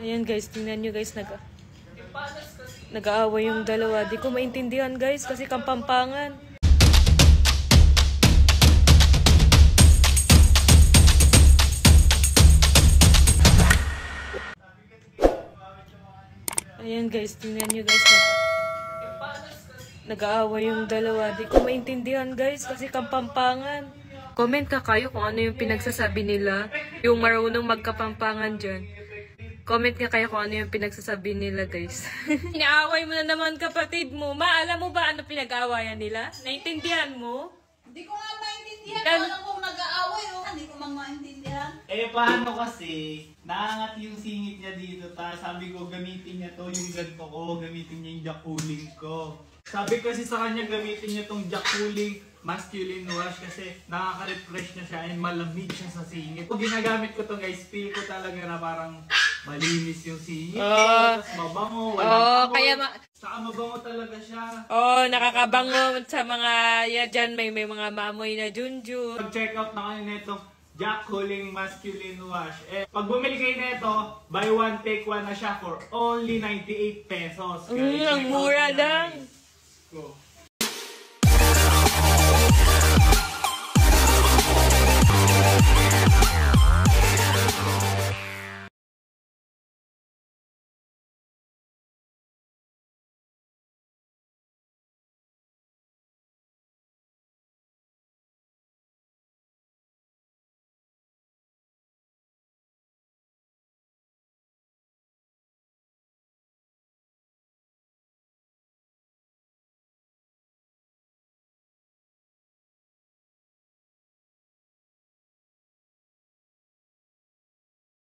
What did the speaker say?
Ayan guys, tingnan nyo guys, nag-aaway yung dalawa. Di ko maintindihan guys, kasi Kapampangan. Ayan guys, tingnan nyo guys, nag-aaway yung dalawa. Di ko maintindihan guys, kasi Kapampangan. Comment ka kayo kung ano yung pinagsasabi nila, yung marunong magkapampangan dyan. Comment nga kayo kung ano yung pinagsasabi nila, guys. Inaaway mo na naman kapatid mo. Alam mo ba ano pinag-aawayan nila? Naintindihan mo? Hindi ko nga maintindihan. Alam kong nag-aaway, oh. Hindi ko mang maintindihan. Eh, paano kasi, naangat yung singit niya dito, ta sabi ko, gamitin niya to, yung ganito ko, gamitin niya yung jacooling ko. Sabi kasi sa kanya, gamitin niya tong jacooling masculine wash kasi nakaka-refresh na siya and malamig siya sa singit. Kung ginagamit ko to guys, feel ko talaga na parang malinis yung singit. Tapos mabango, walang amoy. Saka mabango talaga siya. Nakakabango sa mga, dyan may mga maamoy na junjun. Pag-check out na kayo nito, jacooling masculine wash. Eh, pag bumili kayo nito, buy one, take one na siya for only 98 pesos. Ang mura lang. Go.